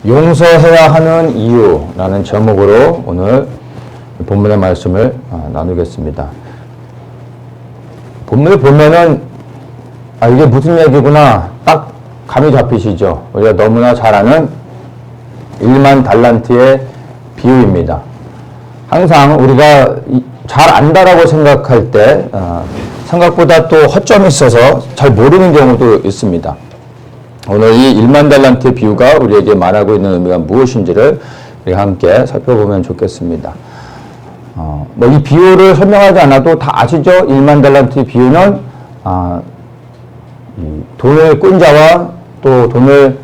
용서해야 하는 이유라는 제목으로 오늘 본문의 말씀을 나누겠습니다. 본문을 보면은 이게 무슨 얘기구나 딱 감이 잡히시죠? 우리가 너무나 잘 아는 1만 달란트의 비유입니다. 항상 우리가 잘 안다라고 생각할 때 생각보다 또 허점이 있어서 잘 모르는 경우도 있습니다. 오늘 이 1만 달란트의 비유가 우리에게 말하고 있는 의미가 무엇인지를 우리가 함께 살펴보면 좋겠습니다. 이 비유를 설명하지 않아도 다 아시죠? 1만 달란트의 비유는 돈을 꾼 자와 또 돈을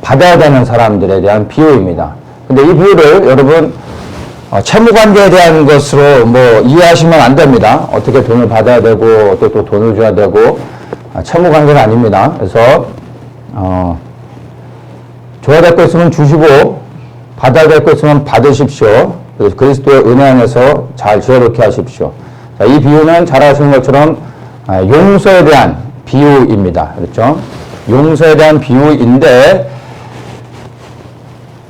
받아야 되는 사람들에 대한 비유입니다. 근데 이 비유를 여러분 채무관계에 대한 것으로 이해하시면 안 됩니다. 어떻게 돈을 받아야 되고 어떻게 또 돈을 줘야 되고 채무관계는 아닙니다. 그래서 줘야 될 거 있으면 주시고 받아야 될 거 있으면 받으십시오. 그래서 그리스도의 은혜 안에서 잘 지혜롭게 하십시오. 자, 이 비유는 잘 아시는 것처럼 용서에 대한 비유입니다. 그렇죠? 용서에 대한 비유인데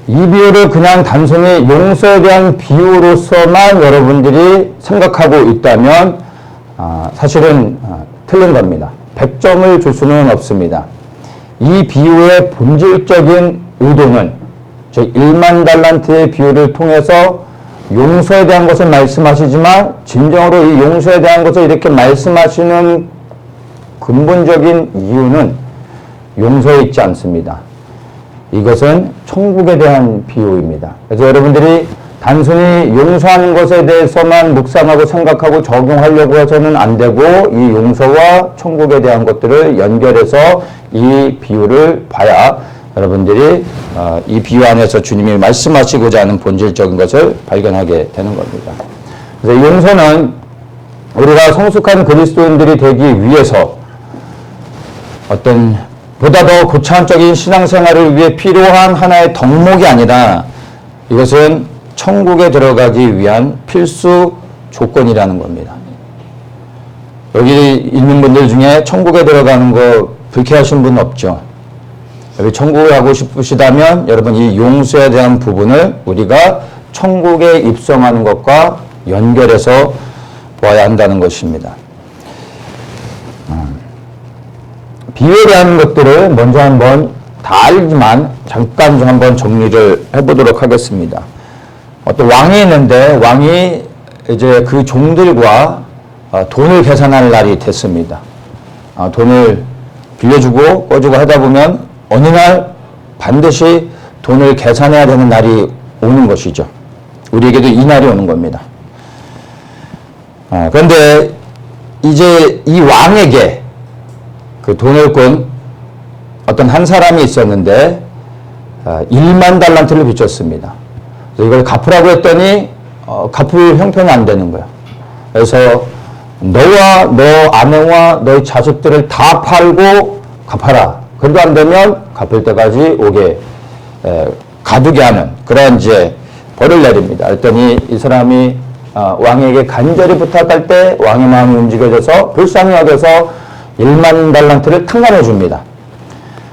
이 비유를 그냥 단순히 용서에 대한 비유로서만 여러분들이 생각하고 있다면 사실은 틀린 겁니다. 100점을 줄 수는 없습니다. 이 비유의 본질적인 의도는 즉 1만 달란트의 비유를 통해서 용서에 대한 것을 말씀하시지만 진정으로 이 용서에 대한 것을 이렇게 말씀하시는 근본적인 이유는 용서에 있지 않습니다. 이것은 천국에 대한 비유입니다. 그래서 여러분들이 단순히 용서하는 것에 대해서만 묵상하고 생각하고 적용하려고 해서는 안 되고 이 용서와 천국에 대한 것들을 연결해서 이 비유를 봐야 여러분들이 이 비유 안에서 주님이 말씀하시고자 하는 본질적인 것을 발견하게 되는 겁니다. 그래서 용서는 우리가 성숙한 그리스도인들이 되기 위해서 어떤 보다 더 고차원적인 신앙생활을 위해 필요한 하나의 덕목이 아니라 이것은 천국에 들어가기 위한 필수 조건이라는 겁니다. 여기 있는 분들 중에 천국에 들어가는 거 불쾌하신 분 없죠? 여기 천국에 가고 싶으시다면 여러분 이 용서에 대한 부분을 우리가 천국에 입성하는 것과 연결해서 보아야 한다는 것입니다. 비유에 대한 것들을 먼저 한번 다 알지만 잠깐 좀 한번 정리를 해보도록 하겠습니다. 어떤 왕이 있는데 왕이 이제 그 종들과 돈을 계산할 날이 됐습니다. 돈을 빌려주고 꺼주고 하다 보면 어느 날 반드시 돈을 계산해야 되는 날이 오는 것이죠. 우리에게도 이 날이 오는 겁니다. 그런데 이제 이 왕에게 그 돈을 꾼 어떤 한 사람이 있었는데 1만 달란트를 빚졌습니다. 그래서 이걸 갚으라고 했더니 갚을 형편이 안 되는 거야. 그래서 너와 너 아내와 너의 자식들을 다 팔고 갚아라. 그래도 안 되면 갚을 때까지 오게 가두게 하는 그런 이제 벌을 내립니다. 그랬더니 이 사람이 왕에게 간절히 부탁할 때 왕의 마음이 움직여져서 불쌍히 여겨서 1만 달란트를 탕감해 줍니다.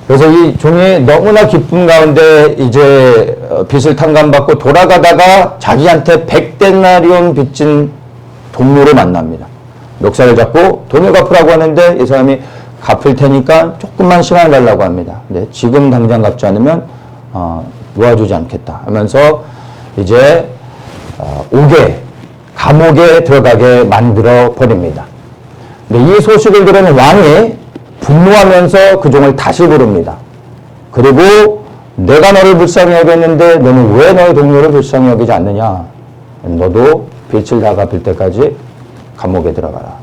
그래서 이 종이 너무나 기쁨 가운데 이제 빚을 탕감받고 돌아가다가 자기한테 100데나리온 빚진 동료를 만납니다. 멱살을 잡고 돈을 갚으라고 하는데 이 사람이 갚을 테니까 조금만 시간을 달라고 합니다. 근데 지금 당장 갚지 않으면 놓아주지 않겠다 하면서 이제 감옥에 들어가게 만들어 버립니다. 근데 이 소식을 들은 왕이 분노하면서 그 종을 다시 부릅니다. 그리고 내가 너를 불쌍히 여겼는데 너는 왜 너의 동료를 불쌍히 여기지 않느냐? 너도 빚을 다 갚을 때까지 감옥에 들어가라.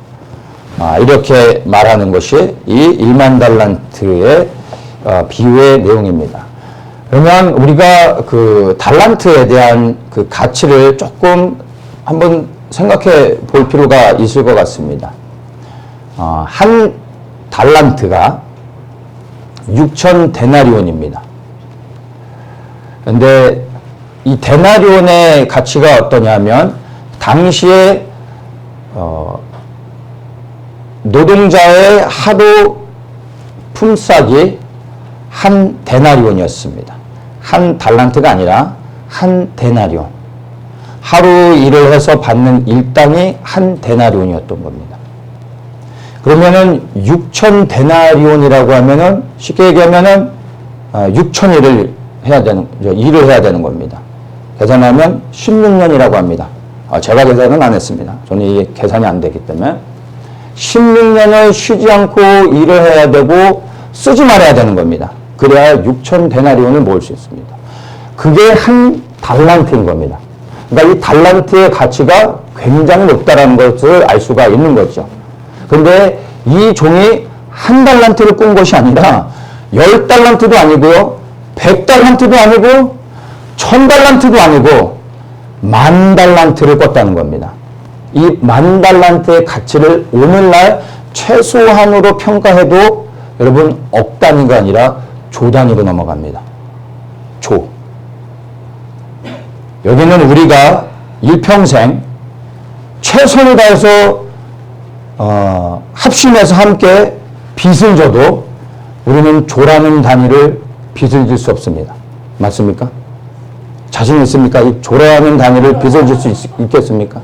이렇게 말하는 것이 이 1만 달란트의 비유의 내용입니다. 그러면 우리가 그 달란트에 대한 그 가치를 조금 한번 생각해 볼 필요가 있을 것 같습니다. 한 달란트가 6천 데나리온입니다. 그런데 이 데나리온의 가치가 어떠냐면 당시에 노동자의 하루 품삯이 한 데나리온이었습니다. 한 달란트가 아니라 한 데나리온. 하루 일을 해서 받는 일당이 한 데나리온이었던 겁니다. 그러면은 6천 데나리온이라고 하면은 쉽게 얘기하면은 6천 일을 해야 되는 겁니다. 계산하면 16년이라고 합니다. 제가 계산은 안 했습니다. 저는 이게 계산이 안 되기 때문에 16년을 쉬지 않고 일을 해야 되고 쓰지 말아야 되는 겁니다. 그래야 6천 데나리온을 모을 수 있습니다. 그게 한 달란트인 겁니다. 그러니까 이 달란트의 가치가 굉장히 높다는 것을 알 수가 있는 거죠. 근데 이 종이 한 달란트를 꾼 것이 아니라 10달란트도 아니고요, 100달란트도 아니고 1000달란트도 아니고 10,000달란트를 꿨다는 겁니다. 이 10,000달란트의 가치를 오늘날 최소한으로 평가해도 여러분 억 단위가 아니라 조 단위로 넘어갑니다. 조. 여기는 우리가 일평생 최선을 다해서 합심해서 함께 빚을 져도 우리는 조라는 단위를 빚을 질 수 없습니다. 맞습니까? 자신 있습니까? 이 조라는 단위를 빚을 질 수 있겠습니까?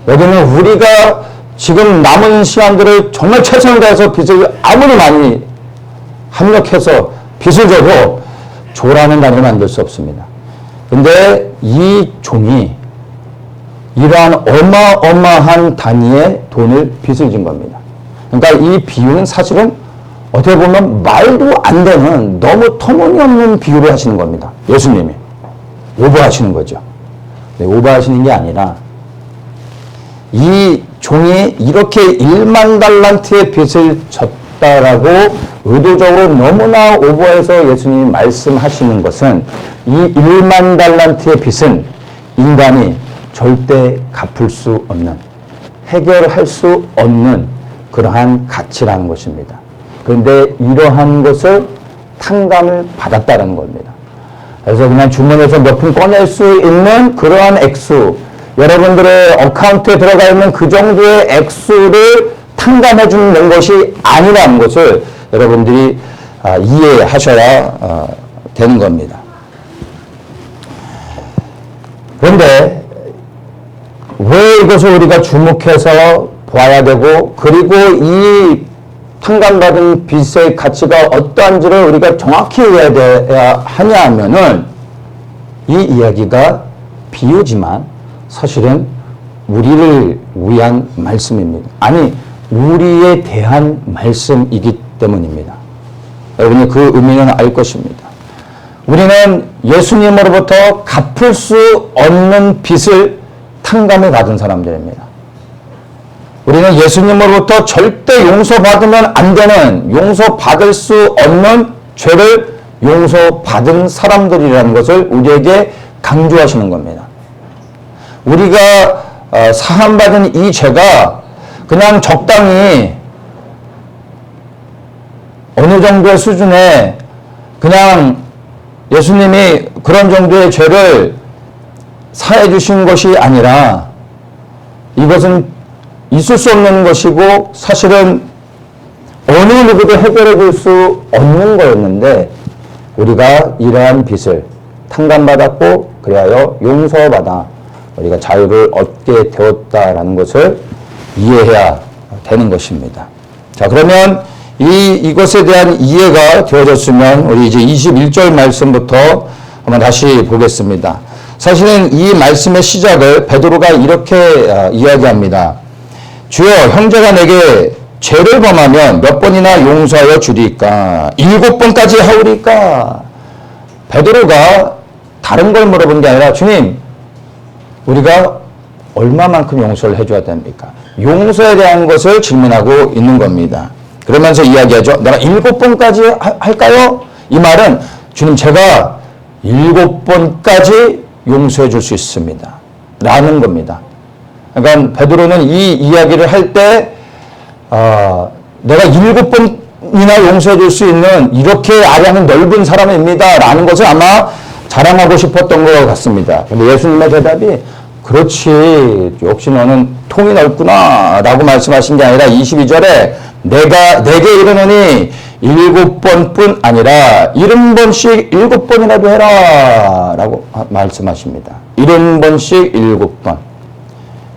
여기는 우리가 지금 남은 시간들을 정말 최선을 다해서 빚을 아무리 많이 합력해서 빚을 져도 조라는 단위를 만들 수 없습니다. 근데 이 종이 이러한 어마어마한 단위의 돈을 빚을 진 겁니다. 그러니까 이 비유는 사실은 어떻게 보면 말도 안 되는 너무 터무니없는 비유를 하시는 겁니다. 예수님이. 오버하시는 거죠. 네, 오버하시는 게 아니라 이 종이 이렇게 10,000달란트의 빚을 졌다라고 의도적으로 너무나 오버해서 예수님이 말씀하시는 것은 이 10,000달란트의 빚은 인간이 절대 갚을 수 없는, 해결할 수 없는 그러한 가치라는 것입니다. 그런데 이러한 것을 탕감을 받았다는 겁니다. 그래서 그냥 주머니에서 몇 푼 꺼낼 수 있는 그러한 액수, 여러분들의 어카운트에 들어가 있는 그 정도의 액수를 탕감해 주는 것이 아니라는 것을 여러분들이 이해하셔야 되는 겁니다. 그런데 왜 이것을 우리가 주목해서 봐야 되고, 그리고 이 탕감받은 빚의 가치가 어떠한지를 우리가 정확히 이해해야 하냐 하면은, 이 이야기가 비유지만 사실은 우리를 위한 말씀입니다. 아니, 우리에 대한 말씀이기 때문입니다. 여러분이 그 의미는 알 것입니다. 우리는 예수님으로부터 갚을 수 없는 빚을 탕감해 받은 사람들입니다. 우리는 예수님으로부터 절대 용서받으면 안 되는, 용서받을 수 없는 죄를 용서받은 사람들이라는 것을 우리에게 강조하시는 겁니다. 우리가 사함받은 이 죄가 그냥 적당히 어느 정도의 수준에 그냥 예수님이 그런 정도의 죄를 사해 주신 것이 아니라 이것은 있을 수 없는 것이고 사실은 어느 누구도 해결해 줄 수 없는 거였는데 우리가 이러한 빚을 탕감받았고 그리하여 용서받아 우리가 자유를 얻게 되었다라는 것을 이해해야 되는 것입니다. 자, 그러면 이것에 대한 이해가 되어졌으면 우리 이제 21절 말씀부터 한번 다시 보겠습니다. 사실은 이 말씀의 시작을 베드로가 이렇게 이야기합니다. 주여, 형제가 내게 죄를 범하면 몇 번이나 용서하여 주리까? 7번까지 하오리까? 베드로가 다른 걸 물어본 게 아니라 주님, 우리가 얼마만큼 용서를 해줘야 됩니까? 용서에 대한 것을 질문하고 있는 겁니다. 그러면서 이야기하죠. 내가 7번까지 할까요? 이 말은 주님, 제가 7번까지 용서해 줄 수 있습니다. 라는 겁니다. 그러니까 베드로는 이 이야기를 할 때 내가 7번이나 용서해 줄 수 있는 이렇게 아량이 넓은 사람입니다. 라는 것을 아마 자랑하고 싶었던 것 같습니다. 근데 예수님의 대답이 그렇지, 역시 너는 통이 넓구나 라고 말씀하신 게 아니라 22절에 내게 이르노니 7번뿐 아니라 70번씩 7번이라도 해라 라고 말씀하십니다. 70번씩 7번.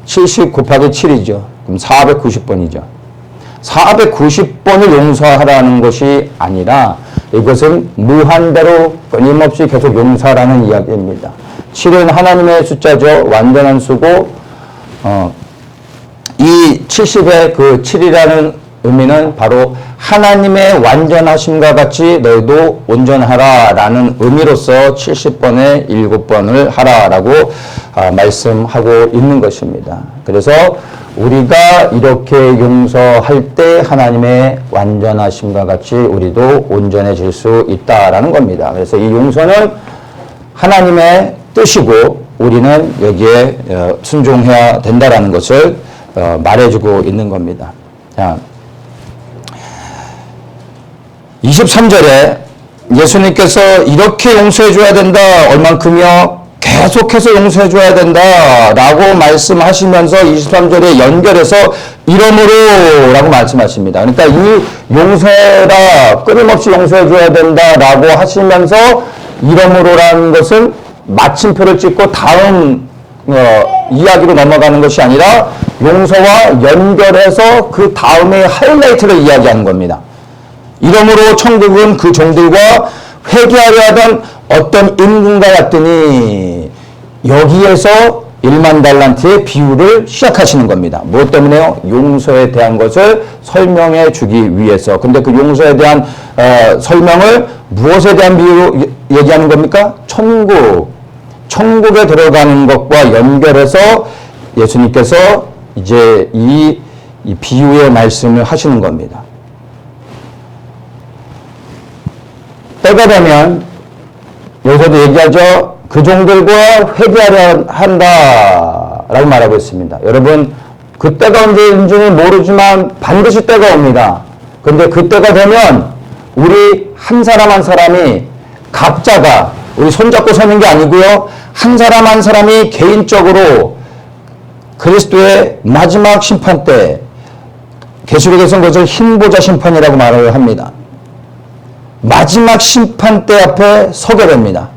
70 곱하기 7이죠. 그럼 490번이죠. 490번을 용서하라는 것이 아니라 이것은 무한대로 끊임없이 계속 용서하라는 이야기입니다. 7은 하나님의 숫자죠. 완전한 수고 이 70의 그 7이라는 의미는 바로 하나님의 완전하심과 같이 너희도 온전하라 라는 의미로서 70번에 7번을 하라라고 말씀하고 있는 것입니다. 그래서 우리가 이렇게 용서할 때 하나님의 완전하심과 같이 우리도 온전해질 수 있다라는 겁니다. 그래서 이 용서는 하나님의 뜻이고 우리는 여기에 순종해야 된다라는 것을 말해주고 있는 겁니다. 자, 23절에 예수님께서 이렇게 용서해 줘야 된다. 얼만큼이요? 계속해서 용서해 줘야 된다. 라고 말씀하시면서 23절에 연결해서 이러므로 라고 말씀하십니다. 그러니까 이 용서해라. 끊임없이 용서해 줘야 된다. 라고 하시면서 이러므로라는 것은 마침표를 찍고 다음 이야기로 넘어가는 것이 아니라 용서와 연결해서 그 다음에 하이라이트를 이야기하는 겁니다. 이러므로 천국은 그 종들과 회개하려 하던 어떤 임금과 같더니 여기에서 1만 달란트의 비유를 시작하시는 겁니다. 무엇 때문에요? 용서에 대한 것을 설명해 주기 위해서. 근데 그 용서에 대한 설명을 무엇에 대한 비유로 얘기하는 겁니까? 천국에 들어가는 것과 연결해서 예수님께서 이제 이 비유의 말씀을 하시는 겁니다. 때가 되면 여기서도 얘기하죠. 그 종들과 회개하려 한다라고 말하고 있습니다. 여러분 그 때가 언제인지는 모르지만 반드시 때가 옵니다. 그런데 그 때가 되면 우리 한 사람 한 사람이 각자가 우리 손잡고 서는 게 아니고요. 한 사람 한 사람이 개인적으로 그리스도의 마지막 심판 때 계시록에서는 그것을 흰보자 심판이라고 말을 합니다. 마지막 심판대 앞에 서게 됩니다.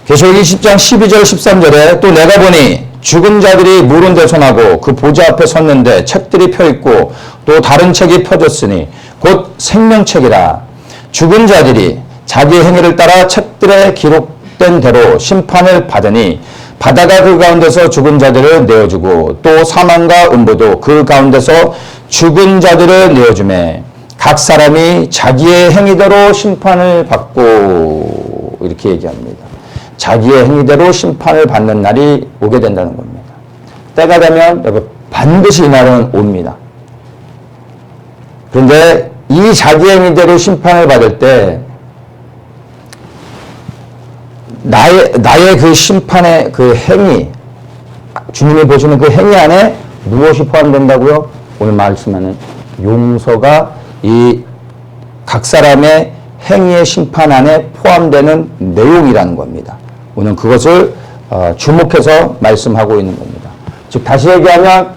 계시록 20장 12절 13절에 또 내가 보니 죽은 자들이 물은 데 손하고 그 보좌 앞에 섰는데 책들이 펴있고 또 다른 책이 펴졌으니 곧 생명책이라. 죽은 자들이 자기의 행위를 따라 책들에 기록된 대로 심판을 받으니 바다가 그 가운데서 죽은 자들을 내어주고 또 사망과 음부도 그 가운데서 죽은 자들을 내어주매 각 사람이 자기의 행위대로 심판을 받고 이렇게 얘기합니다. 자기의 행위대로 심판을 받는 날이 오게 된다는 겁니다. 때가 되면 여러분 반드시 이 날은 옵니다. 그런데 이 자기의 행위대로 심판을 받을 때 나의 그 심판의 그 행위, 주님이 보시는 그 행위 안에 무엇이 포함된다고요? 오늘 말씀하는 용서가 이 각 사람의 행위의 심판 안에 포함되는 내용이라는 겁니다. 오늘 그것을 주목해서 말씀하고 있는 겁니다. 즉 다시 얘기하면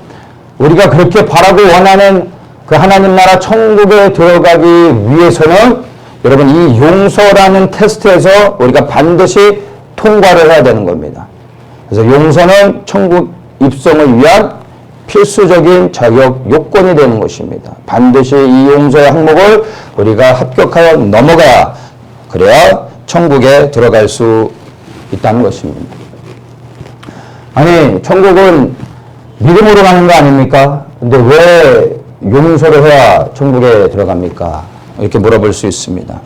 우리가 그렇게 바라고 원하는 그 하나님 나라 천국에 들어가기 위해서는 여러분 이 용서라는 테스트에서 우리가 반드시 통과를 해야 되는 겁니다. 그래서 용서는 천국 입성을 위한 필수적인 자격 요건이 되는 것입니다. 반드시 이 용서의 항목을 우리가 합격하여 넘어가야 그래야 천국에 들어갈 수 있다는 것입니다. 아니 천국은 믿음으로 가는 거 아닙니까? 근데 왜 용서를 해야 천국에 들어갑니까? 이렇게 물어볼 수 있습니다.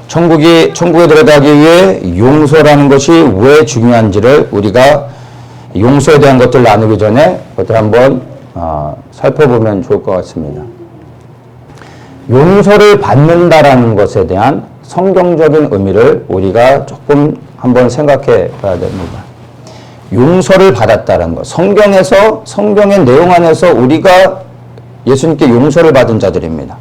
천국에 들어가기 위해 용서라는 것이 왜 중요한지를 우리가 용서에 대한 것들 나누기 전에 그것들 한번 살펴보면 좋을 것 같습니다. 용서를 받는다라는 것에 대한 성경적인 의미를 우리가 조금 한번 생각해 봐야 됩니다. 용서를 받았다는 것. 성경에서 성경의 내용 안에서 우리가 예수님께 용서를 받은 자들입니다.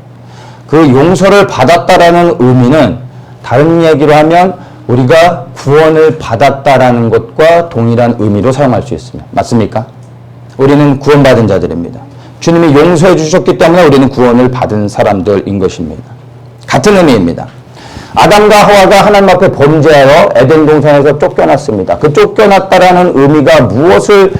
그 용서를 받았다라는 의미는 다른 얘기로 하면 우리가 구원을 받았다라는 것과 동일한 의미로 사용할 수 있습니다. 맞습니까? 우리는 구원받은 자들입니다. 주님이 용서해 주셨기 때문에 우리는 구원을 받은 사람들인 것입니다. 같은 의미입니다. 아담과 하와가 하나님 앞에 범죄하여 에덴 동산에서 쫓겨났습니다. 그 쫓겨났다라는 의미가 무엇을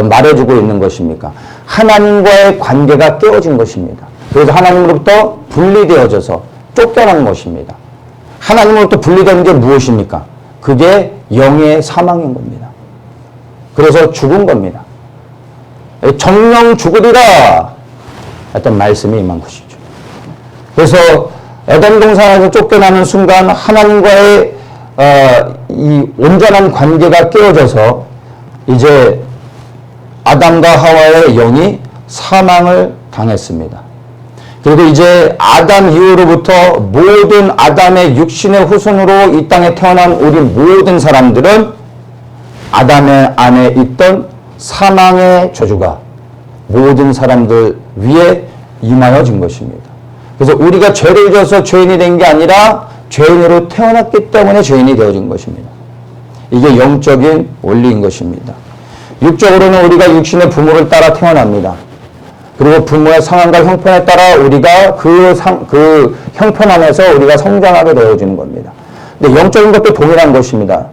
말해주고 있는 것입니까? 하나님과의 관계가 깨어진 것입니다. 그래서 하나님으로부터 분리되어져서 쫓겨난 것입니다. 하나님으로부터 분리되는 게 무엇입니까? 그게 영의 사망인 겁니다. 그래서 죽은 겁니다. 정령 죽으리라 했던 말씀이 임한 것이죠. 그래서 에덴 동산에서 쫓겨나는 순간 하나님과의 이 온전한 관계가 깨어져서 이제 아담과 하와의 영이 사망을 당했습니다. 그리고 이제 아담 이후로부터 모든 아담의 육신의 후손으로 이 땅에 태어난 우리 모든 사람들은 아담의 안에 있던 사망의 저주가 모든 사람들 위에 임하여진 것입니다. 그래서 우리가 죄를 져서 죄인이 된 게 아니라 죄인으로 태어났기 때문에 죄인이 되어진 것입니다. 이게 영적인 원리인 것입니다. 육적으로는 우리가 육신의 부모를 따라 태어납니다. 그리고 부모의 상황과 형편에 따라 우리가 그 형편 안에서 우리가 성장하게 되어지는 겁니다. 근데 영적인 것도 동일한 것입니다.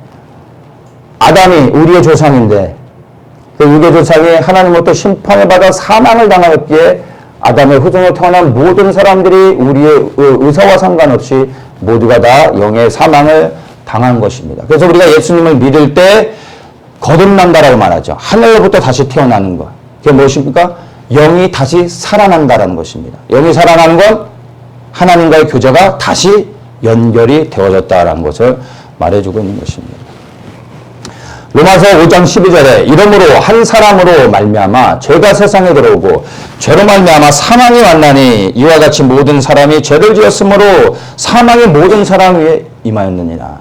아담이 우리의 조상인데 그 우리의 조상이 하나님으로부터 심판을 받아 사망을 당하였기에 아담의 후손으로 태어난 모든 사람들이 우리의 의사와 상관없이 모두가 다 영의 사망을 당한 것입니다. 그래서 우리가 예수님을 믿을 때 거듭난다라고 말하죠. 하늘로부터 다시 태어나는 것. 그게 무엇입니까? 영이 다시 살아난다라는 것입니다. 영이 살아나는 건 하나님과의 교제가 다시 연결이 되어졌다라는 것을 말해주고 있는 것입니다. 로마서 5장 12절에 이러므로 한 사람으로 말미암아 죄가 세상에 들어오고 죄로 말미암아 사망이 왔나니 이와 같이 모든 사람이 죄를 지었으므로 사망이 모든 사람 위에 임하였느니라.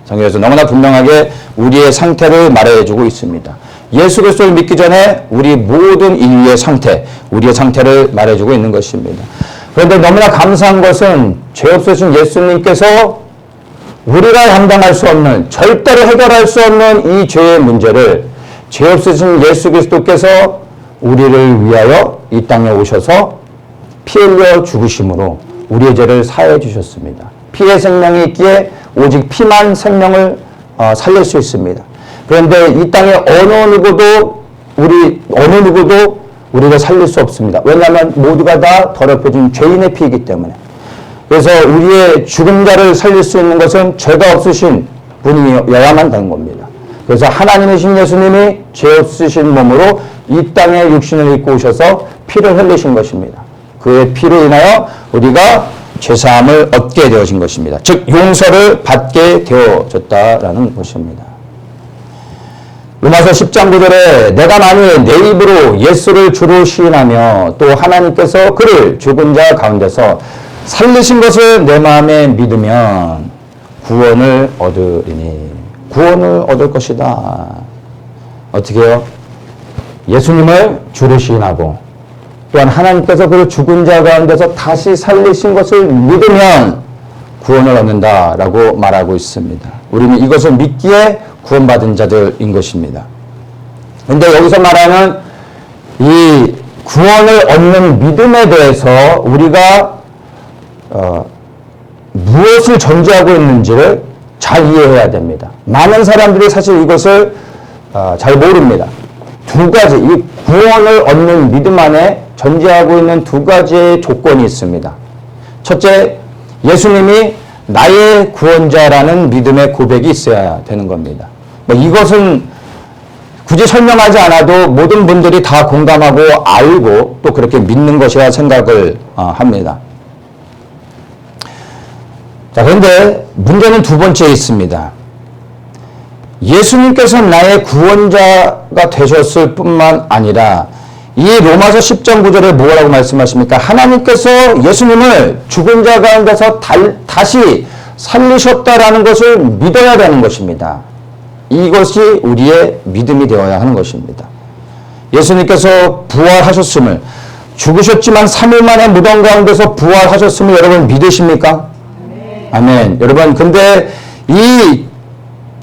성경에서 너무나 분명하게 우리의 상태를 말해주고 있습니다. 예수 그리스도를 믿기 전에 우리 모든 인류의 상태, 우리의 상태를 말해주고 있는 것입니다. 그런데 너무나 감사한 것은 죄 없으신 예수님께서 우리가 감당할 수 없는, 절대로 해결할 수 없는 이 죄의 문제를 죄 없으신 예수 그리스도께서 우리를 위하여 이 땅에 오셔서 피 흘려 죽으심으로 우리의 죄를 사해 주셨습니다. 피의 생명이 있기에 오직 피만 생명을 살릴 수 있습니다. 그런데 이 땅에 어느 누구도 우리를 살릴 수 없습니다. 왜냐하면 모두가 다 더럽혀진 죄인의 피이기 때문에. 그래서 우리의 죽은 자를 살릴 수 있는 것은 죄가 없으신 분이어야만 되는 겁니다. 그래서 하나님이신 예수님이 죄 없으신 몸으로 이 땅에 육신을 입고 오셔서 피를 흘리신 것입니다. 그의 피로 인하여 우리가 죄사함을 얻게 되어진 것입니다. 즉 용서를 받게 되어졌다라는 것입니다. 로마서 10장 9절에 내가 만일 내 입으로 예수를 주로 시인하며 또 하나님께서 그를 죽은 자 가운데서 살리신 것을 내 마음에 믿으면 구원을 얻으리니. 구원을 얻을 것이다. 어떻게 해요? 예수님을 주로 시인하고 또한 하나님께서 그를 죽은 자 가운데서 다시 살리신 것을 믿으면 구원을 얻는다라고 말하고 있습니다. 우리는 이것을 믿기에 구원받은 자들인 것입니다. 그런데 여기서 말하는 이 구원을 얻는 믿음에 대해서 우리가 무엇을 전제하고 있는지를 잘 이해해야 됩니다. 많은 사람들이 사실 이것을 잘 모릅니다. 두 가지, 이 구원을 얻는 믿음 안에 전제하고 있는 두 가지의 조건이 있습니다. 첫째, 예수님이 나의 구원자라는 믿음의 고백이 있어야 되는 겁니다. 이것은 굳이 설명하지 않아도 모든 분들이 다 공감하고 알고 또 그렇게 믿는 것이라 생각을 합니다. 자, 그런데 문제는 두 번째에 있습니다. 예수님께서 나의 구원자가 되셨을 뿐만 아니라 이 로마서 10장 9절에 뭐라고 말씀하십니까? 하나님께서 예수님을 죽은 자 가운데서 다시 살리셨다라는 것을 믿어야 되는 것입니다. 이것이 우리의 믿음이 되어야 하는 것입니다. 예수님께서 부활하셨음을, 죽으셨지만 3일 만에 무덤 가운데서 부활하셨음을 여러분 믿으십니까? 아멘. 여러분, 근데 이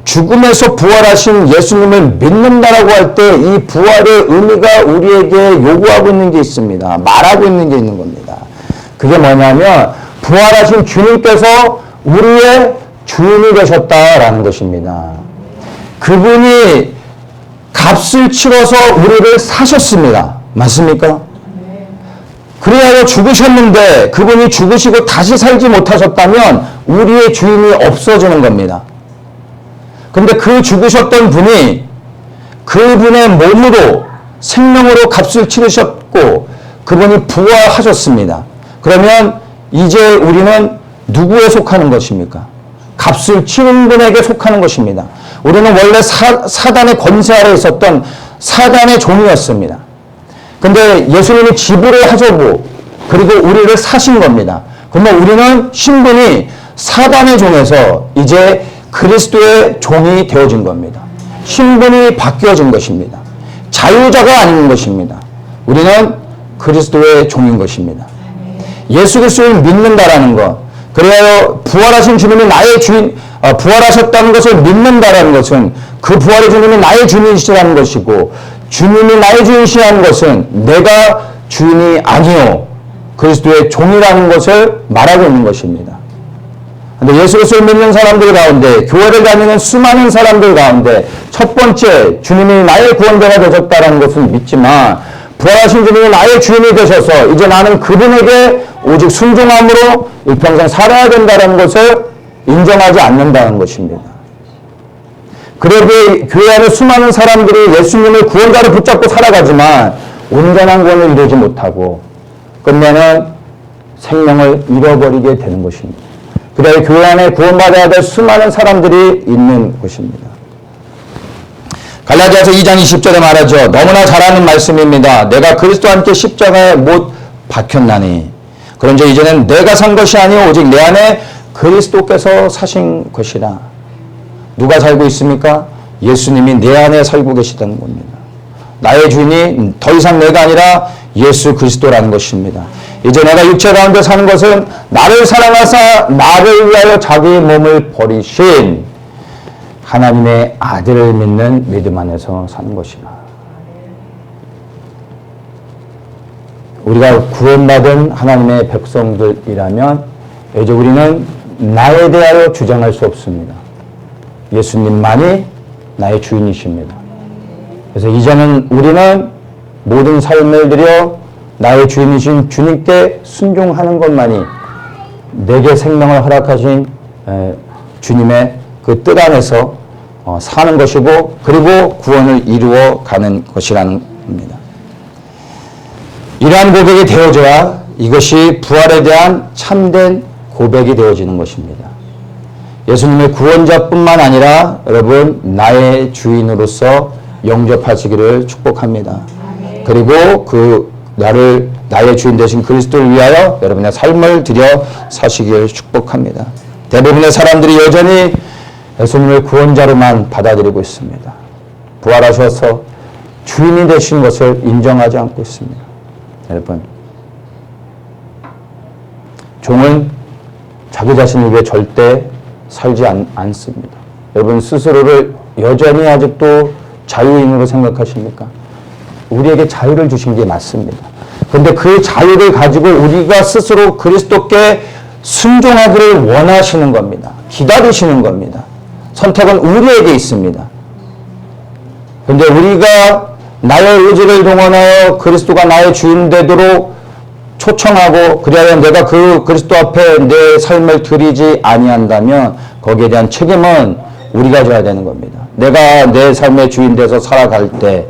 죽음에서 부활하신 예수님을 믿는다라고 할 때 이 부활의 의미가 우리에게 요구하고 있는 게 있습니다. 말하고 있는 게 있는 겁니다. 그게 뭐냐면 부활하신 주님께서 우리의 주인이 되셨다라는 것입니다. 그분이 값을 치러서 우리를 사셨습니다. 맞습니까? 그래야 죽으셨는데 그분이 죽으시고 다시 살지 못하셨다면 우리의 주인이 없어지는 겁니다. 근데 그 죽으셨던 분이 그분의 몸으로 생명으로 값을 치르셨고 그분이 부활하셨습니다. 그러면 이제 우리는 누구에 속하는 것입니까? 값을 치른 분에게 속하는 것입니다. 우리는 원래 사단의 권세 아래 있었던 사단의 종이었습니다. 근데 예수님이 지불을 하셨고 그리고 우리를 사신 겁니다. 그러면 우리는 신분이 사단의 종에서 이제 그리스도의 종이 되어진 겁니다. 신분이 바뀌어진 것입니다. 자유자가 아닌 것입니다. 우리는 그리스도의 종인 것입니다. 예수 그리스도를 믿는다라는 것, 그래야 부활하신 주님이 나의 주인, 부활하셨다는 것을 믿는다라는 것은 그 부활의 주님이 나의 주인이시라는 것이고 주님이 나의 주인이시라는 것은 내가 주인이 아니요 그리스도의 종이라는 것을 말하고 있는 것입니다. 그런데 예수 그리스도를 믿는 사람들 가운데 교회를 다니는 수많은 사람들 가운데 첫 번째 주님이 나의 구원자가 되셨다는 것을 믿지만 부활하신 주님이 나의 주인이 되셔서 이제 나는 그분에게 오직 순종함으로 일평생 살아야 된다는 것을 인정하지 않는다는 것입니다. 그러기에 교회 안에 수많은 사람들이 예수님을 구원자로 붙잡고 살아가지만 온전한 구원을 이루지 못하고 끝내는 생명을 잃어버리게 되는 것입니다. 그래야 교회 안에 구원받아야 될 수많은 사람들이 있는 것입니다. 갈라디아서 2장 20절에 말하죠. 너무나 잘 아는 말씀입니다. 내가 그리스도와 함께 십자가에 못 박혔나니 그런즉 이제는 내가 산 것이 아니오 오직 내 안에 그리스도께서 사신 것이라. 누가 살고 있습니까? 예수님이 내 안에 살고 계시다는 겁니다. 나의 주인이 더 이상 내가 아니라 예수 그리스도라는 것입니다. 이제 내가 육체 가운데 사는 것은 나를 사랑하사 나를 위하여 자기 몸을 버리신 하나님의 아들을 믿는 믿음 안에서 사는 것이라. 우리가 구원받은 하나님의 백성들이라면 이제 우리는 나에 대하여 주장할 수 없습니다. 예수님만이 나의 주인이십니다. 그래서 이제는 우리는 모든 삶을 들여 나의 주인이신 주님께 순종하는 것만이 내게 생명을 허락하신 주님의 그 뜻 안에서 사는 것이고 그리고 구원을 이루어 가는 것이라는 겁니다. 이러한 고백이 되어져야 이것이 부활에 대한 참된 고백이 되어지는 것입니다. 예수님의 구원자뿐만 아니라 여러분 나의 주인으로서 영접하시기를 축복합니다. 그리고 그 나의 주인 되신 그리스도를 위하여 여러분의 삶을 들여 사시기를 축복합니다. 대부분의 사람들이 여전히 예수님을 구원자로만 받아들이고 있습니다. 부활하셔서 주인이 되신 것을 인정하지 않고 있습니다. 여러분, 종은 자기 자신을 위해 절대 살지 않습니다. 여러분 스스로를 여전히 아직도 자유인으로 생각하십니까? 우리에게 자유를 주신 게 맞습니다. 그런데 그 자유를 가지고 우리가 스스로 그리스도께 순종하기를 원하시는 겁니다. 기다리시는 겁니다. 선택은 우리에게 있습니다. 그런데 우리가 나의 의지를 동원하여 그리스도가 나의 주인 되도록 초청하고 그래야 내가 그 그리스도 앞에 내 삶을 드리지 아니한다면 거기에 대한 책임은 우리가 져야 되는 겁니다. 내가 내 삶의 주인 돼서 살아갈 때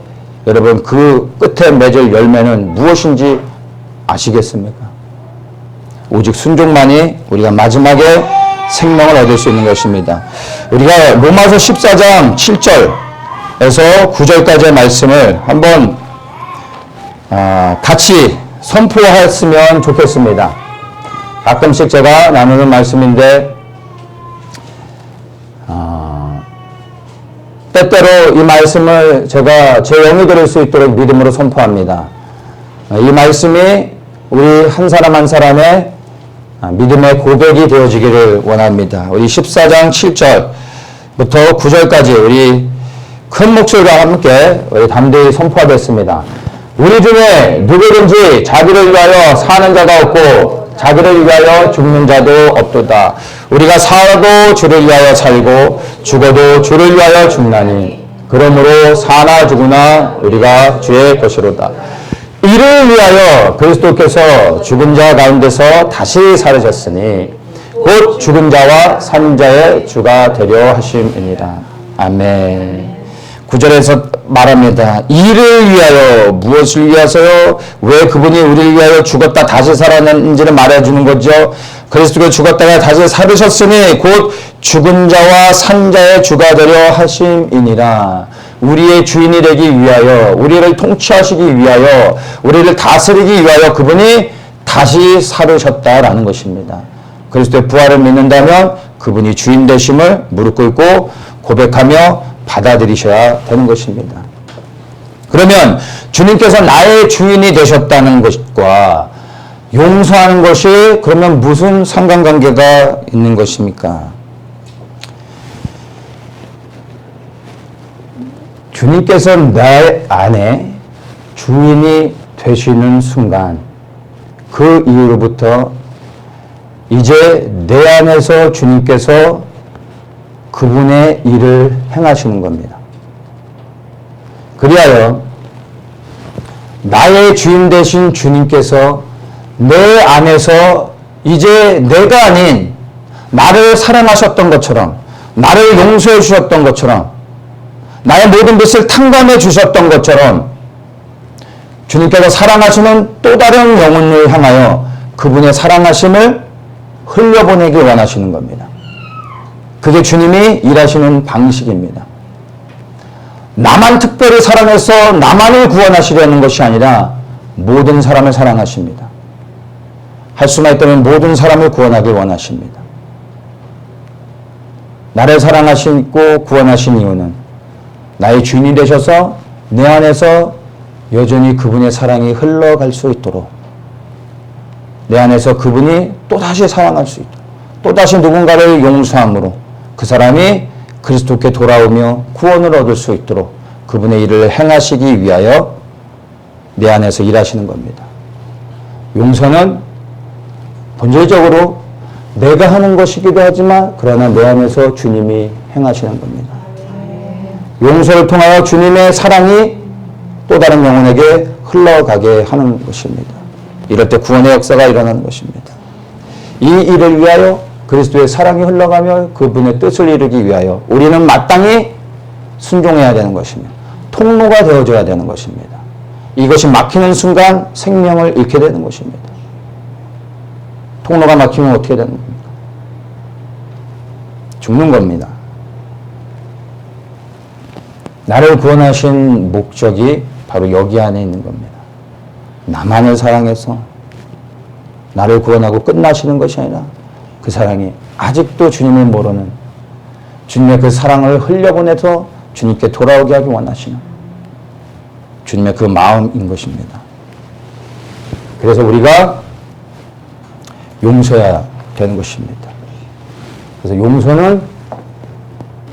여러분 그 끝에 맺을 열매는 무엇인지 아시겠습니까? 오직 순종만이 우리가 마지막에 생명을 얻을 수 있는 것입니다. 우리가 로마서 14장 7절에서 9절까지의 말씀을 한번 같이 선포했으면 좋겠습니다. 가끔씩 제가 나누는 말씀인데 때때로 이 말씀을 제가 제 영이 들을 수 있도록 믿음으로 선포합니다. 이 말씀이 우리 한 사람 한 사람의 믿음의 고백이 되어지기를 원합니다. 우리 14장 7절 부터 9절까지 우리 큰 목소리와 함께 우리 담대히 선포하겠습니다. 우리 중에 누구든지 자기를 위하여 사는 자가 없고 자기를 위하여 죽는 자도 없도다. 우리가 살아도 주를 위하여 살고 죽어도 주를 위하여 죽나니 그러므로 사나 죽으나 우리가 주의 것이로다. 이를 위하여 그리스도께서 죽은 자 가운데서 다시 살으셨으니 곧 죽은 자와 산 자의 주가 되려 하심이니라. 아멘. 9절에서 말합니다. 이를 위하여, 무엇을 위해서요? 왜 그분이 우리를 위하여 죽었다 다시 살았는지를 말해주는 거죠. 그리스도가 죽었다가 다시 살으셨으니 곧 죽은 자와 산 자의 주가 되려 하심이니라. 우리의 주인이 되기 위하여, 우리를 통치하시기 위하여, 우리를 다스리기 위하여 그분이 다시 살으셨다라는 것입니다. 그리스도의 부활을 믿는다면 그분이 주인 되심을 무릎 꿇고 고백하며 받아들이셔야 되는 것입니다. 그러면 주님께서 나의 주인이 되셨다는 것과 용서하는 것이 그러면 무슨 상관관계가 있는 것입니까? 주님께서 내 안에 주인이 되시는 순간 그 이후로부터 이제 내 안에서 주님께서 그분의 일을 행하시는 겁니다. 그리하여 나의 주인 되신 주님께서 내 안에서 이제 내가 아닌 나를 사랑하셨던 것처럼, 나를 용서해 주셨던 것처럼, 나의 모든 것을 탕감해 주셨던 것처럼 주님께서 사랑하시는 또 다른 영혼을 향하여 그분의 사랑하심을 흘려보내길 원하시는 겁니다. 그게 주님이 일하시는 방식입니다. 나만 특별히 사랑해서 나만을 구원하시려는 것이 아니라 모든 사람을 사랑하십니다. 할 수만 있다면 모든 사람을 구원하길 원하십니다. 나를 사랑하시고 구원하신 이유는 나의 주인이 되셔서 내 안에서 여전히 그분의 사랑이 흘러갈 수 있도록, 내 안에서 그분이 또다시 사랑할 수 있도록, 또다시 누군가를 용서함으로 그 사람이 그리스도께 돌아오며 구원을 얻을 수 있도록 그분의 일을 행하시기 위하여 내 안에서 일하시는 겁니다. 용서는 본질적으로 내가 하는 것이기도 하지만 그러나 내 안에서 주님이 행하시는 겁니다. 용서를 통하여 주님의 사랑이 또 다른 영혼에게 흘러가게 하는 것입니다. 이럴 때 구원의 역사가 일어나는 것입니다. 이 일을 위하여 그리스도의 사랑이 흘러가며 그분의 뜻을 이루기 위하여 우리는 마땅히 순종해야 되는 것입니다. 통로가 되어줘야 되는 것입니다. 이것이 막히는 순간 생명을 잃게 되는 것입니다. 통로가 막히면 어떻게 되는 겁니까? 죽는 겁니다. 나를 구원하신 목적이 바로 여기 안에 있는 겁니다. 나만을 사랑해서 나를 구원하고 끝나시는 것이 아니라 그 사랑이 아직도 주님을 모르는 주님의 그 사랑을 흘려보내서 주님께 돌아오게 하기 원하시는 주님의 그 마음인 것입니다. 그래서 우리가 용서해야 되는 것입니다. 그래서 용서는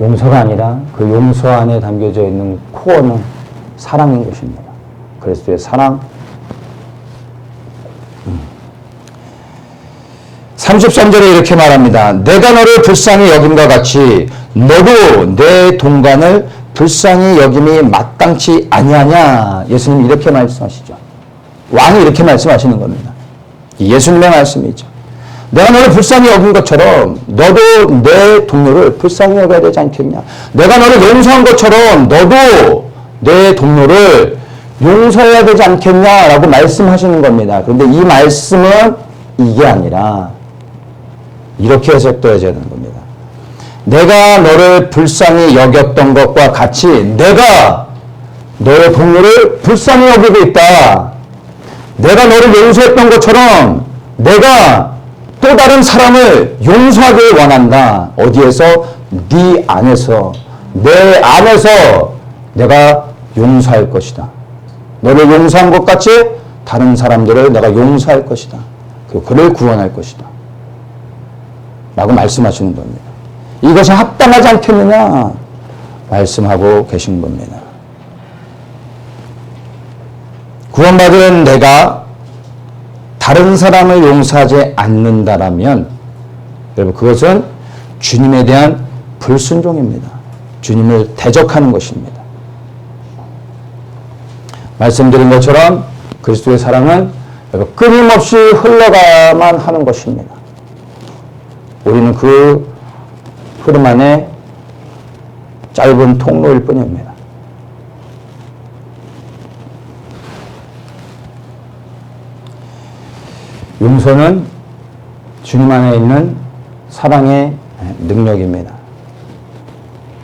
용서가 아니라 그 용서 안에 담겨져 있는 코어는 사랑인 것입니다. 그리스도의 사랑. 33절에 이렇게 말합니다. 내가 너를 불쌍히 여김과 같이 너도 내 동간을 불쌍히 여김이 마땅치 아니하냐. 예수님 이렇게 말씀하시죠. 왕이 이렇게 말씀하시는 겁니다. 예수님의 말씀이죠. 내가 너를 불쌍히 여긴 것처럼 너도 내 동료를 불쌍히 여겨야 되지 않겠냐. 내가 너를 용서한 것처럼 너도 내 동료를 용서해야 되지 않겠냐라고 말씀하시는 겁니다. 그런데 이 말씀은 이게 아니라 이렇게 해석되어야 되는 겁니다. 내가 너를 불쌍히 여겼던 것과 같이 내가 너의 동료를 불쌍히 여기고 있다. 내가 너를 용서했던 것처럼 내가 또 다른 사람을 용서하길 원한다. 어디에서? 네 안에서, 내 안에서 내가 용서할 것이다. 너를 용서한 것 같이 다른 사람들을 내가 용서할 것이다. 그리고 그를 구원할 것이다. 라고 말씀하시는 겁니다. 이것이 합당하지 않겠느냐 말씀하고 계신 겁니다. 구원받은 내가 다른 사람을 용서하지 않는다라면 여러분 그것은 주님에 대한 불순종입니다. 주님을 대적하는 것입니다. 말씀드린 것처럼 그리스도의 사랑은 끊임없이 흘러가야만 하는 것입니다. 우리는 그 흐름 안에 짧은 통로일 뿐입니다. 용서는 주님 안에 있는 사랑의 능력입니다.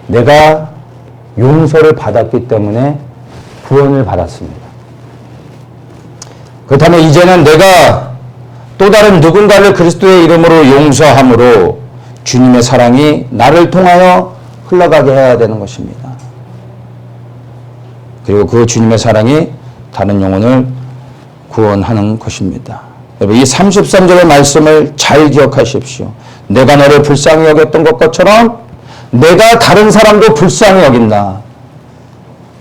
내가 용서를 받았기 때문에 구원을 받았습니다. 그렇다면 이제는 내가 또 다른 누군가를 그리스도의 이름으로 용서함으로 주님의 사랑이 나를 통하여 흘러가게 해야 되는 것입니다. 그리고 그 주님의 사랑이 다른 영혼을 구원하는 것입니다. 여러분 이 33절의 말씀을 잘 기억하십시오. 내가 너를 불쌍히 여겼던 것처럼 내가 다른 사람도 불쌍히 여긴다.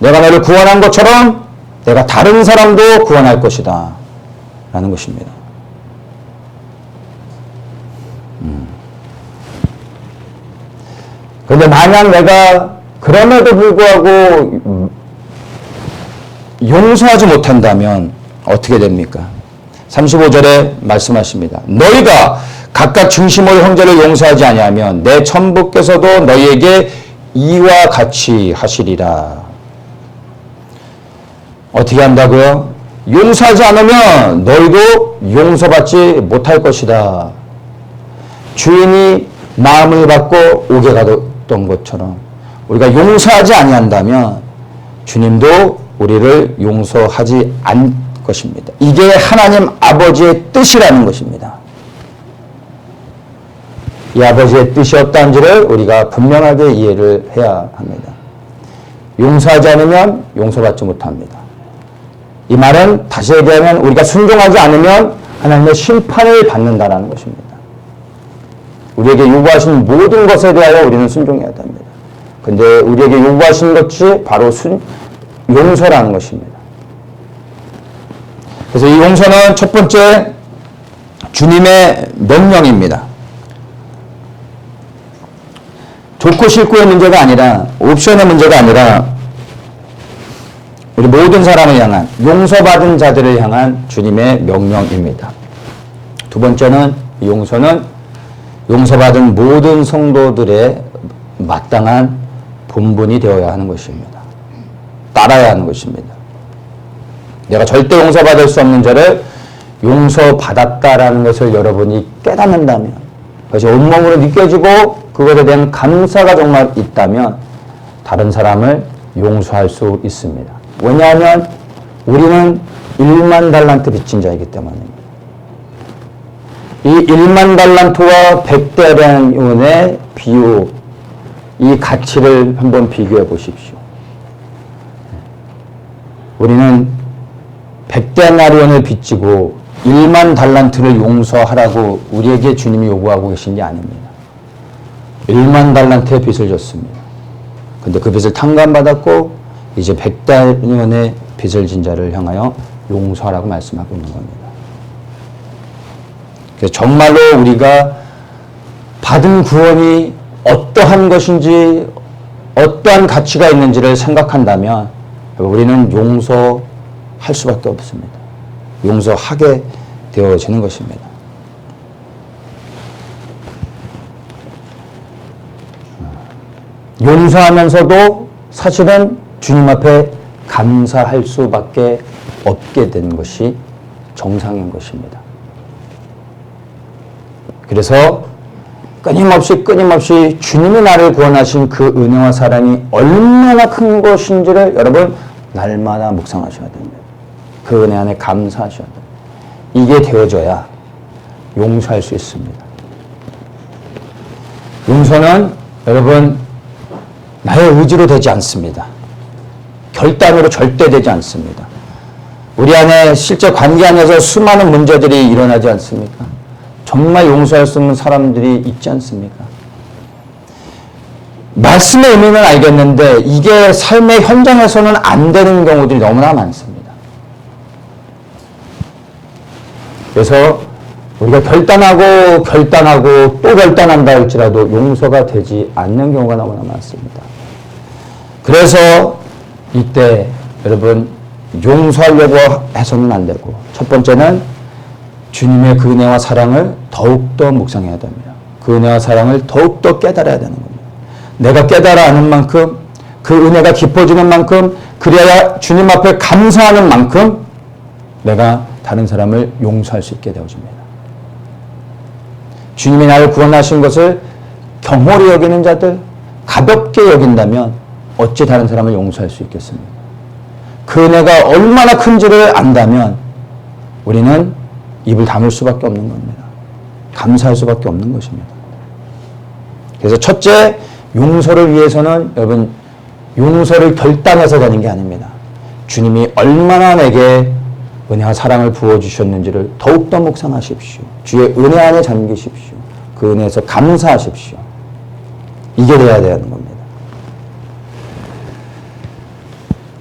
내가 너를 구원한 것처럼 내가 다른 사람도 구원할 것이다. 라는 것입니다. 그런데 만약 내가 그럼에도 불구하고 용서하지 못한다면 어떻게 됩니까? 35절에 말씀하십니다. 너희가 각각 중심으로 형제를 용서하지 아니하면 내 천부께서도 너희에게 이와 같이 하시리라. 어떻게 한다고요? 용서하지 않으면 너희도 용서받지 못할 것이다. 주인이 마음을 받고 오게 가던 것처럼 우리가 용서하지 아니한다면 주님도 우리를 용서하지 않을 것입니다. 이게 하나님 아버지의 뜻이라는 것입니다. 이 아버지의 뜻이 어떠한지를 우리가 분명하게 이해를 해야 합니다. 용서하지 않으면 용서받지 못합니다. 이 말은 다시 얘기하면 우리가 순종하지 않으면 하나님의 심판을 받는다는 것입니다. 우리에게 요구하신 모든 것에 대하여 우리는 순종해야 됩니다. 그런데 우리에게 요구하신 것이 바로 용서라는 것입니다. 그래서 이 용서는 첫 번째 주님의 명령입니다. 좋고 싫고의 문제가 아니라 옵션의 문제가 아니라 우리 모든 사람을 향한 용서받은 자들을 향한 주님의 명령입니다. 두 번째는 용서는 용서받은 모든 성도들의 마땅한 본분이 되어야 하는 것입니다. 따라야 하는 것입니다. 내가 절대 용서받을 수 없는 자를 용서받았다라는 것을 여러분이 깨닫는다면 그것이 온몸으로 느껴지고 그것에 대한 감사가 정말 있다면 다른 사람을 용서할 수 있습니다. 왜냐하면 우리는 1만 달란트 빚진 자이기 때문입니다. 이 1만 달란트와 100데나리온의 비유, 이 가치를 한번 비교해 보십시오. 우리는 100데나리온을 빚지고 1만 달란트를 용서하라고 우리에게 주님이 요구하고 계신 게 아닙니다. 1만 달란트의 빚을 졌습니다. 근데 그 빚을 탕감받았고 이제 100데나리온의 빚을 진 자를 향하여 용서하라고 말씀하고 있는 겁니다. 그래서 정말로 우리가 받은 구원이 어떠한 것인지 어떠한 가치가 있는지를 생각한다면 우리는 용서할 수밖에 없습니다. 용서하게 되어지는 것입니다. 용서하면서도 사실은 주님 앞에 감사할 수밖에 없게 된 것이 정상인 것입니다. 그래서 끊임없이 주님이 나를 구원하신 그 은혜와 사랑이 얼마나 큰 것인지를 여러분 날마다 묵상하셔야 됩니다. 그 은혜 안에 감사하셔야 됩니다. 이게 되어져야 용서할 수 있습니다. 용서는 여러분 나의 의지로 되지 않습니다. 결단으로 절대 되지 않습니다. 우리 안에 실제 관계 안에서 수많은 문제들이 일어나지 않습니까? 정말 용서할 수 없는 사람들이 있지 않습니까? 말씀의 의미는 알겠는데 이게 삶의 현장에서는 안 되는 경우들이 너무나 많습니다. 그래서 우리가 결단하고 또 결단한다 할지라도 용서가 되지 않는 경우가 너무나 많습니다. 그래서 이때 여러분 용서하려고 해서는 안 되고, 첫 번째는 주님의 그 은혜와 사랑을 더욱더 묵상해야 됩니다. 그 은혜와 사랑을 더욱더 깨달아야 되는 겁니다. 내가 깨달아 아는 만큼, 그 은혜가 깊어지는 만큼, 그래야 주님 앞에 감사하는 만큼 내가 다른 사람을 용서할 수 있게 되어집니다. 주님이 나를 구원하신 것을 경홀히 여기는 자들, 가볍게 여긴다면 어찌 다른 사람을 용서할 수 있겠습니까? 그 은혜가 얼마나 큰지를 안다면 우리는 입을 다물 수밖에 없는 겁니다. 감사할 수밖에 없는 것입니다. 그래서 첫째, 용서를 위해서는 여러분 용서를 결단해서 되는 게 아닙니다. 주님이 얼마나 내게 은혜와 사랑을 부어주셨는지를 더욱더 묵상하십시오. 주의 은혜 안에 잠기십시오. 그 은혜에서 감사하십시오. 이게 돼야 되는 겁니다.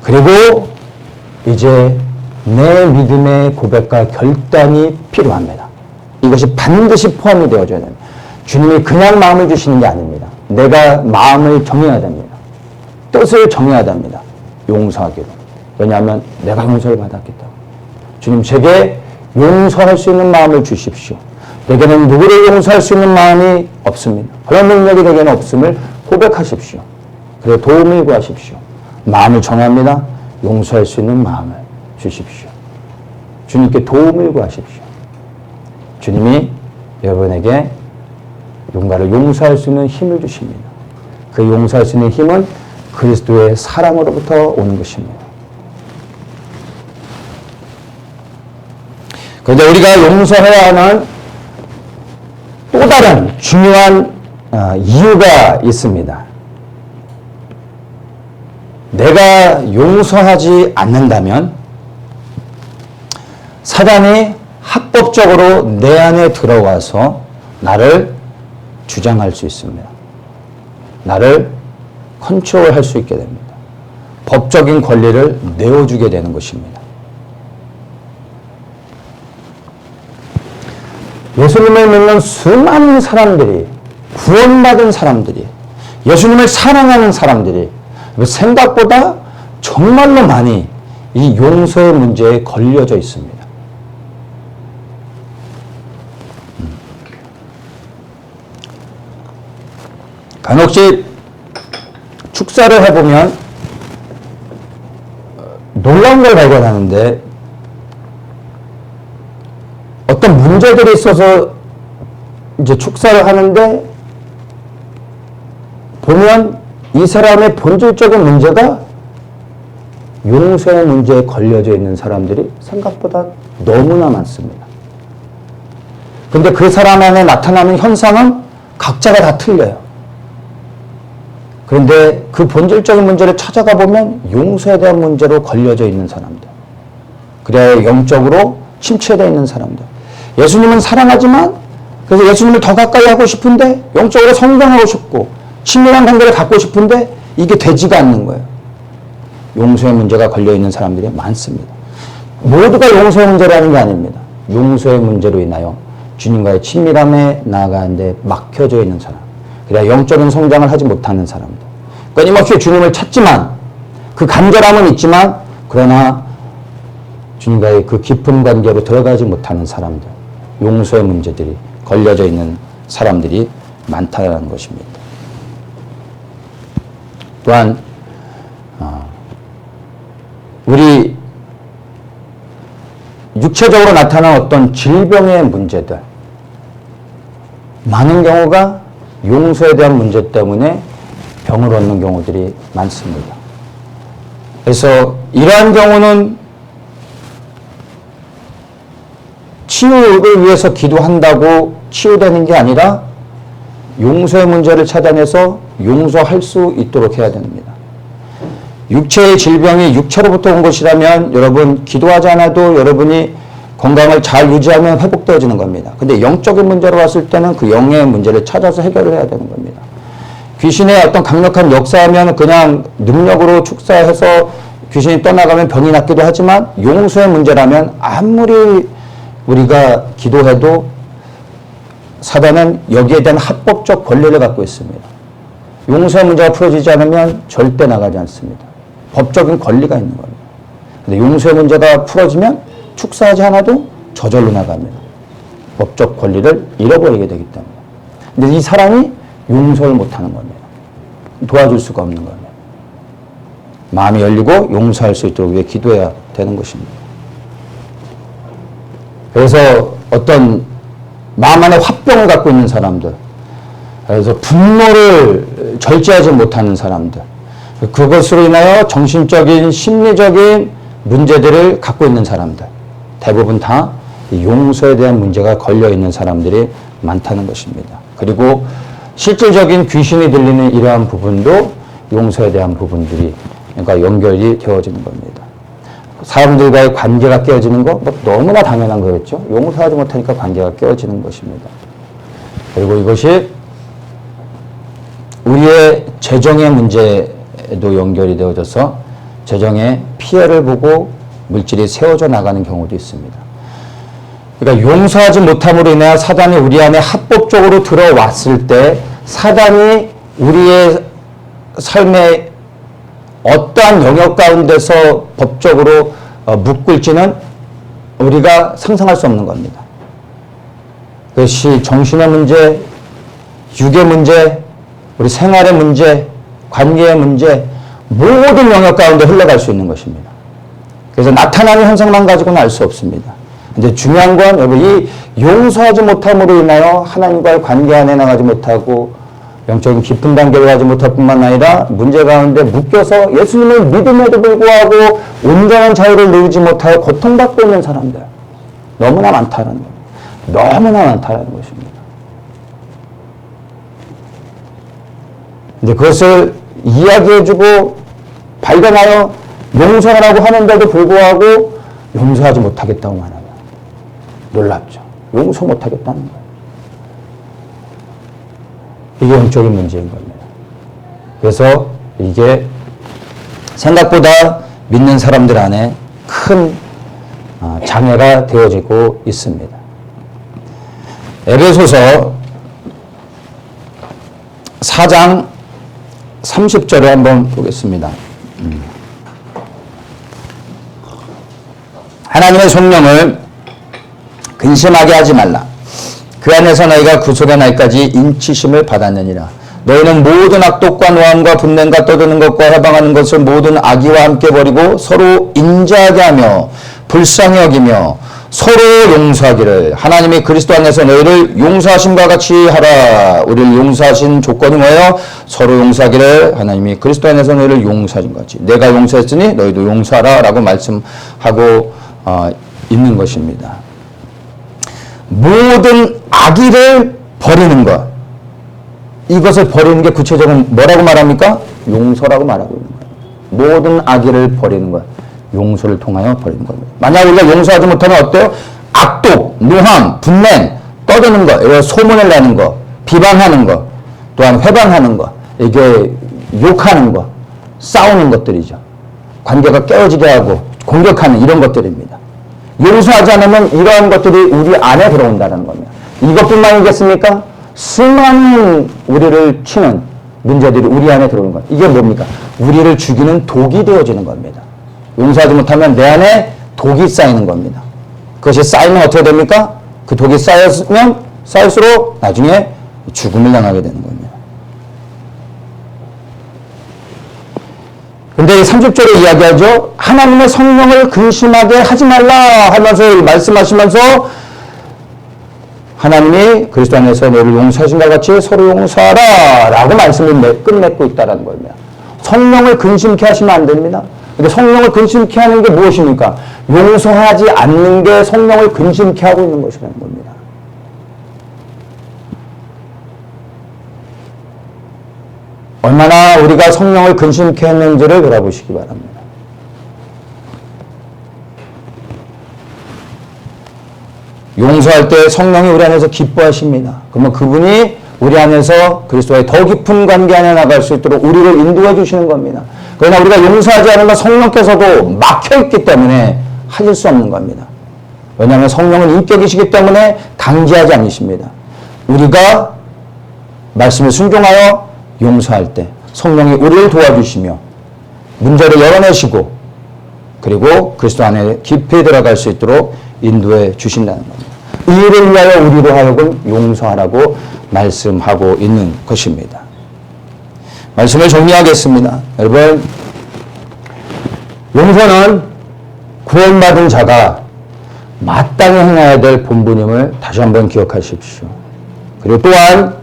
그리고 이제 내 믿음의 고백과 결단이 필요합니다. 이것이 반드시 포함이 되어져야 됩니다. 주님이 그냥 마음을 주시는 게 아닙니다. 내가 마음을 정해야 됩니다. 뜻을 정해야 됩니다. 용서하기로. 왜냐하면 내가 용서를 받았기 때문에. 주님, 제게 용서할 수 있는 마음을 주십시오. 내게는 누구를 용서할 수 있는 마음이 없습니다. 그런 능력이 내게는 없음을 고백하십시오. 그래 도움을 구하십시오. 마음을 정합니다. 용서할 수 있는 마음을 주십시오. 주님께 도움을 구하십시오. 주님이 여러분에게 누군가를 용서할 수 있는 힘을 주십니다. 그 용서할 수 있는 힘은 그리스도의 사랑으로부터 오는 것입니다. 그런데 우리가 용서해야 하는 또 다른 중요한 이유가 있습니다. 내가 용서하지 않는다면 사단이 합법적으로 내 안에 들어와서 나를 주장할 수 있습니다. 나를 컨트롤할 수 있게 됩니다. 법적인 권리를 내어주게 되는 것입니다. 예수님을 믿는 수많은 사람들이, 구원받은 사람들이, 예수님을 사랑하는 사람들이 생각보다 정말로 많이 이 용서의 문제에 걸려져 있습니다. 간혹시 축사를 해보면 놀라운 걸 발견하는데, 어떤 문제들이 있어서 이제 축사를 하는데 보면 이 사람의 본질적인 문제가 용서의 문제에 걸려져 있는 사람들이 생각보다 너무나 많습니다. 그런데 그 사람 안에 나타나는 현상은 각자가 다 틀려요. 그런데 그 본질적인 문제를 찾아가 보면 용서에 대한 문제로 걸려져 있는 사람들, 그래야 영적으로 침체되어 있는 사람들, 예수님은 사랑하지만 그래서 예수님을 더 가까이 하고 싶은데 영적으로 성장하고 싶고 친밀한 관계를 갖고 싶은데 이게 되지가 않는 거예요. 용서의 문제가 걸려있는 사람들이 많습니다. 모두가 용서의 문제라는 게 아닙니다. 용서의 문제로 인하여 주님과의 친밀함에 나아가는데 막혀져 있는 사람, 그래야 영적인 성장을 하지 못하는 사람들, 끊임없이 주님을 찾지만 그 간절함은 있지만 그러나 주님과의 그 깊은 관계로 들어가지 못하는 사람들, 용서의 문제들이 걸려져 있는 사람들이 많다는 것입니다. 또한 우리 육체적으로 나타난 어떤 질병의 문제들, 많은 경우가 용서에 대한 문제 때문에 병을 얻는 경우들이 많습니다. 그래서 이러한 경우는 치유를 위해서 기도한다고 치유되는 게 아니라 용서의 문제를 찾아내서 용서할 수 있도록 해야 됩니다. 육체의 질병이 육체로부터 온 것이라면 여러분 기도하지 않아도 여러분이 건강을 잘 유지하면 회복되어지는 겁니다. 근데 영적인 문제로 왔을 때는 그 영의 문제를 찾아서 해결을 해야 되는 겁니다. 귀신의 어떤 강력한 역사하면 그냥 능력으로 축사해서 귀신이 떠나가면 병이 낫기도 하지만 용서의 문제라면 아무리 우리가 기도해도 사단은 여기에 대한 합법적 권리를 갖고 있습니다. 용서의 문제가 풀어지지 않으면 절대 나가지 않습니다. 법적인 권리가 있는 겁니다. 근데 용서의 문제가 풀어지면 축사하지 않아도 저절로 나갑니다. 법적 권리를 잃어버리게 되기 때문에. 근데 이 사람이 용서를 못하는 겁니다. 도와줄 수가 없는 겁니다. 마음이 열리고 용서할 수 있도록 위해 기도해야 되는 것입니다. 그래서 어떤 마음 안에 화병을 갖고 있는 사람들, 그래서 분노를 절제하지 못하는 사람들, 그것으로 인하여 정신적인, 심리적인 문제들을 갖고 있는 사람들, 대부분 다 용서에 대한 문제가 걸려있는 사람들이 많다는 것입니다. 그리고 실질적인 귀신이 들리는 이러한 부분도 용서에 대한 부분들이 그러니까 연결이 되어지는 겁니다. 사람들과의 관계가 깨어지는 거 뭐 너무나 당연한 거겠죠. 용서하지 못하니까 관계가 깨어지는 것입니다. 그리고 이것이 우리의 재정의 문제도 연결이 되어져서 재정의 피해를 보고 물질이 세워져 나가는 경우도 있습니다. 그러니까 용서하지 못함으로 인해 사단이 우리 안에 합법적으로 들어왔을 때 사단이 우리의 삶의 어떠한 영역 가운데서 법적으로 묶을지는 우리가 상상할 수 없는 겁니다. 그것이 정신의 문제, 육의 문제, 우리 생활의 문제, 관계의 문제, 모든 영역 가운데 흘러갈 수 있는 것입니다. 그래서 나타나는 현상만 가지고는 알 수 없습니다. 근데 중요한 건 여러분 이 용서하지 못함으로 인하여 하나님과의 관계 안에 나가지 못하고 영적인 깊은 단계로 가지 못할 뿐만 아니라 문제 가운데 묶여서 예수님을 믿음에도 불구하고 온전한 자유를 누리지 못하여 고통받고 있는 사람들 너무나 많다는 겁니다. 너무나 많다는 것입니다. 근데 그것을 이야기해주고 발견하여 용서를 하고 하는데도 불구하고 용서하지 못하겠다고 말하면 놀랍죠. 용서 못하겠다는 거예요. 이게 영적인 문제인 겁니다. 그래서 이게 생각보다 믿는 사람들 안에 큰 장애가 되어지고 있습니다. 에베소서 4장 30절을 한번 보겠습니다. 하나님의 성령을 근심하게 하지 말라. 그 안에서 너희가 구속의 날까지 인치심을 받았느니라. 너희는 모든 악독과 노함과 분냄과 떠드는 것과 해방하는 것을 모든 악의와 함께 버리고 서로 인자하게 하며 불쌍히 여기며 서로 용서하기를 하나님이 그리스도 안에서 너희를 용서하심과 같이 하라. 우리를 용서하신 조건이 뭐예요? 서로 용서하기를 하나님이 그리스도 안에서 너희를 용서하신 것 같이 내가 용서했으니 너희도 용서하라 라고 말씀하고 있는 것입니다. 모든 악의를 버리는 것, 이것을 버리는 게 구체적으로 뭐라고 말합니까? 용서라고 말하고 있는 거예요. 모든 악의를 버리는 것, 용서를 통하여 버리는 겁니다. 만약 우리가 용서하지 못하면 어때요? 악독, 노함, 분냄, 떠드는 것, 소문을 내는 것, 비방하는 것, 또한 회방하는 것, 이게 욕하는 것, 싸우는 것들이죠. 관계가 깨어지게 하고 공격하는 이런 것들입니다. 용서하지 않으면 이러한 것들이 우리 안에 들어온다는 겁니다. 이것뿐만이겠습니까? 수많은 우리를 치는 문제들이 우리 안에 들어오는 것. 이게 뭡니까? 우리를 죽이는 독이 되어지는 겁니다. 용서하지 못하면 내 안에 독이 쌓이는 겁니다. 그것이 쌓이면 어떻게 됩니까? 그 독이 쌓였으면 쌓일수록 나중에 죽음을 당하게 되는 겁니다. 근데 이 30절에 이야기하죠. 하나님의 성령을 근심하게 하지 말라 하면서 말씀하시면서 하나님이 그리스도 안에서 너를 용서하신 것 같이 서로 용서하라 라고 말씀을 끝맺고 있다는 겁니다. 성령을 근심케 하시면 안 됩니다. 근데 성령을 근심케 하는 게 무엇입니까? 용서하지 않는 게 성령을 근심케 하고 있는 것이라는 겁니다. 얼마나 우리가 성령을 근심케 했는지를 돌아보시기 바랍니다. 용서할 때 성령이 우리 안에서 기뻐하십니다. 그러면 그분이 우리 안에서 그리스도와의 더 깊은 관계 안에 나갈 수 있도록 우리를 인도해 주시는 겁니다. 그러나 우리가 용서하지 않으면 성령께서도 막혀있기 때문에 하실 수 없는 겁니다. 왜냐하면 성령은 인격이시기 때문에 강제하지 않으십니다. 우리가 말씀에 순종하여 용서할 때 성령이 우리를 도와주시며 문제를 열어내시고 그리고 그리스도 안에 깊이 들어갈 수 있도록 인도해 주신다는 겁니다. 이 일을 위하여 우리로 하여금 용서하라고 말씀하고 있는 것입니다. 말씀을 정리하겠습니다. 여러분, 용서는 구원받은 자가 마땅히 행해야 될 본분임을 다시 한번 기억하십시오. 그리고 또한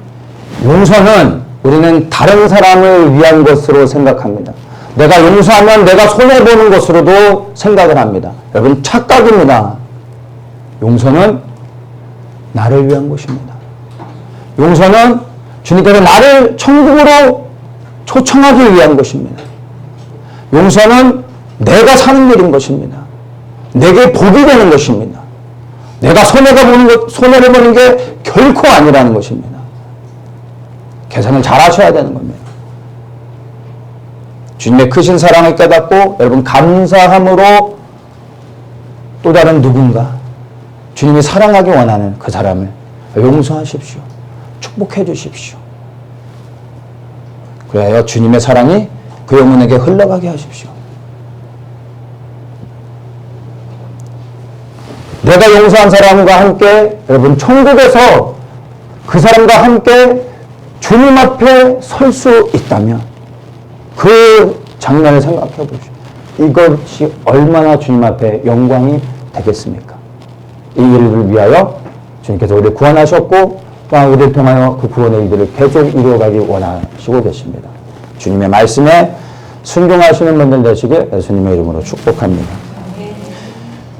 용서는 우리는 다른 사람을 위한 것으로 생각합니다. 내가 용서하면 내가 손해보는 것으로도 생각을 합니다. 여러분, 착각입니다. 용서는 나를 위한 것입니다. 용서는 주님께서 나를 천국으로 초청하기 위한 것입니다. 용서는 내가 사는 일인 것입니다. 내게 복이 되는 것입니다. 내가 손해를 보는 게 결코 아니라는 것입니다. 계산을 잘 하셔야 되는 겁니다. 주님의 크신 사랑을 깨닫고 여러분 감사함으로 또 다른 누군가 주님이 사랑하기 원하는 그 사람을 용서하십시오. 축복해 주십시오. 그래야 주님의 사랑이 그 영혼에게 흘러가게 하십시오. 내가 용서한 사람과 함께 여러분 천국에서 그 사람과 함께 주님 앞에 설 수 있다면 그 장면을 생각해 보십시오. 이것이 얼마나 주님 앞에 영광이 되겠습니까? 이 일을 위하여 주님께서 우리를 구원하셨고 또한 우리를 통하여 그 구원의 일들을 계속 이루어가기 원하시고 계십니다. 주님의 말씀에 순종하시는 분들 되시길 예수님의 이름으로 축복합니다.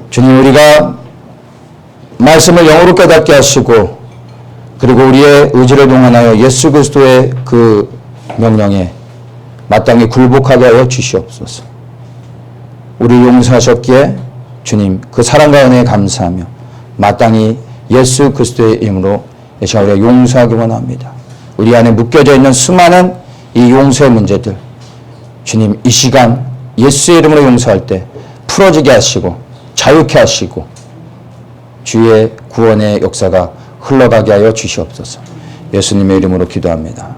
주님, 우리가 말씀을 영으로 깨닫게 하시고 그리고 우리의 의지를 동원하여 예수 그리스도의 그 명령에 마땅히 굴복하게 하여 주시옵소서. 우리를 용서하셨기에 주님 그 사랑과 은혜에 감사하며 마땅히 예수 그리스도의 이름으로 이 시간 우리가 용서하기 원합니다. 우리 안에 묶여져 있는 수많은 이 용서의 문제들 주님 이 시간 예수의 이름으로 용서할 때 풀어지게 하시고 자유케 하시고 주의 구원의 역사가 흘러가게 하여 주시옵소서. 예수님의 이름으로 기도합니다.